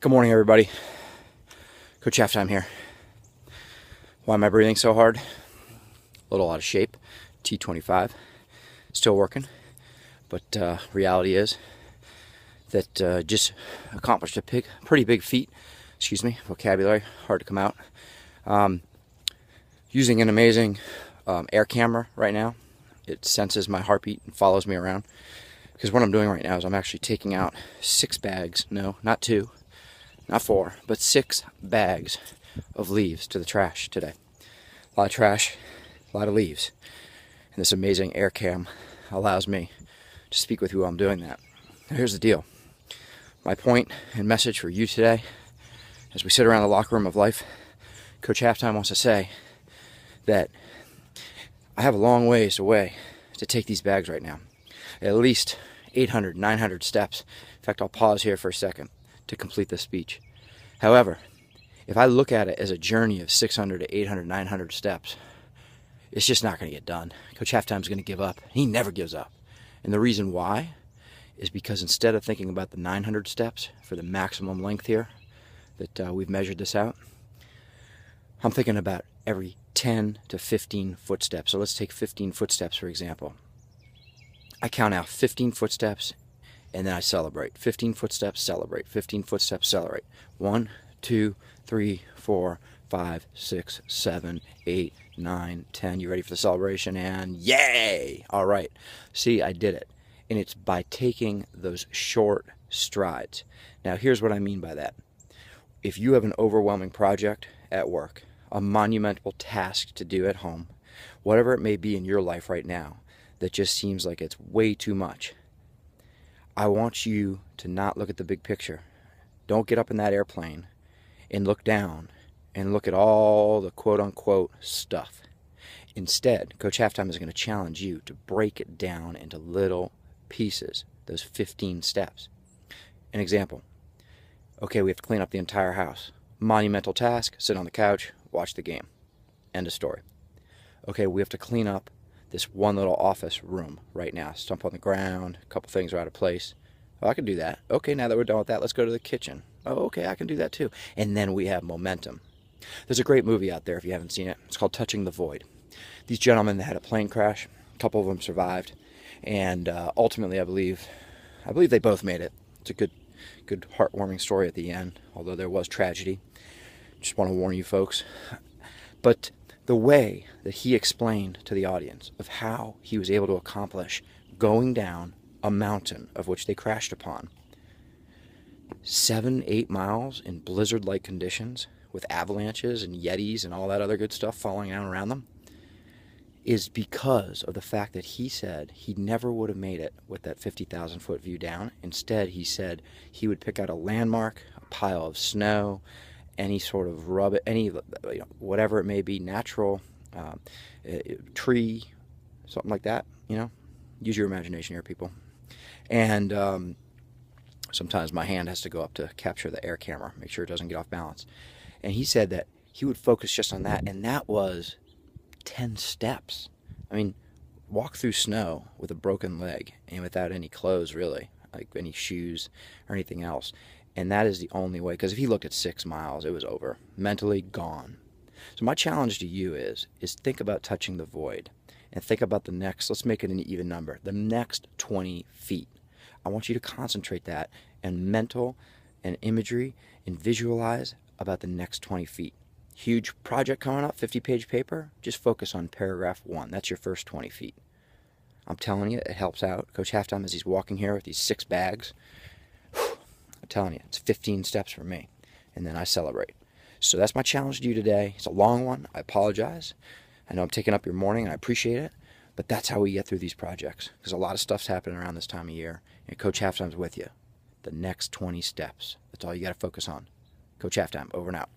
Good morning, everybody. Coach Halftime here. Why am I breathing so hard? A little out of shape. T25. Still working. But reality is that just accomplished a pretty big feat. Excuse me, vocabulary, hard to come out. Using an amazing air camera right now. It senses my heartbeat and follows me around. Because what I'm doing right now is I'm actually taking out 6 bags, no, not 2. Not 4, but 6 bags of leaves to the trash today. A lot of trash, a lot of leaves. And this amazing air cam allows me to speak with you while I'm doing that. Now here's the deal. My point and message for you today, as we sit around the locker room of life, Coach Halftime wants to say that I have a long ways away to take these bags right now. At least 800, 900 steps. In fact, I'll pause here for a second to complete this speech. However, if I look at it as a journey of 600 to 800, 900 steps, it's just not going to get done. Coach Halftime's going to give up. He never gives up. And the reason why is because instead of thinking about the 900 steps for the maximum length here, that we've measured this out, I'm thinking about every 10 to 15 footsteps. So let's take 15 footsteps, for example. I count out 15 footsteps and then I celebrate. 15 footsteps, celebrate. 15 footsteps, celebrate. 1, 2, 3, 4, 5, 6, 7, 8, 9, 10. You ready for the celebration? And yay! All right. See, I did it. And it's by taking those short strides. Now, here's what I mean by that. If you have an overwhelming project at work, a monumental task to do at home, whatever it may be in your life right now that just seems like it's way too much, I want you to not look at the big picture. Don't get up in that airplane and look down and look at all the quote-unquote stuff. Instead, Coach Halftime is going to challenge you to break it down into little pieces, those 15 steps. An example. Okay, we have to clean up the entire house. Monumental task, sit on the couch, watch the game. End of story. Okay, we have to clean up this one little office room right now. Stump on the ground, a couple things are out of place. Oh, I can do that. Okay, now that we're done with that, let's go to the kitchen. Oh, okay, I can do that too. And then we have momentum. There's a great movie out there if you haven't seen it. It's called Touching the Void. These gentlemen that had a plane crash, a couple of them survived, and ultimately I believe they both made it. It's a good heartwarming story at the end, although there was tragedy. Just want to warn you folks. But the way that he explained to the audience of how he was able to accomplish going down a mountain of which they crashed upon 7-8 miles in blizzard-like conditions with avalanches and yetis and all that other good stuff falling down around them is because of the fact that he said he never would have made it with that 50,000 foot view down. Instead, he said he would pick out a landmark, a pile of snow, any sort of whatever it may be, natural, tree, something like that, Use your imagination here, people. And sometimes my hand has to go up to capture the air camera, make sure it doesn't get off balance. And he said that he would focus just on that, and that was 10 steps. I mean, walk through snow with a broken leg and without any clothes, really, like any shoes or anything else. And that is the only way, because if he looked at 6 miles, it was over. Mentally gone. So my challenge to you is think about touching the void. And think about the next, let's make it an even number, the next 20 feet. I want you to concentrate that and mental and imagery and visualize about the next 20 feet. Huge project coming up, 50-page paper, just focus on paragraph 1. That's your first 20 feet. I'm telling you, it helps out. Coach Halftime, as he's walking here with these 6 bags, I'm telling you, it's 15 steps for me. And then I celebrate. So that's my challenge to you today. It's a long one. I apologize. I know I'm taking up your morning, and I appreciate it. But that's how we get through these projects. Because a lot of stuff's happening around this time of year. And Coach Halftime's with you. The next 20 steps. That's all you got to focus on. Coach Halftime, over and out.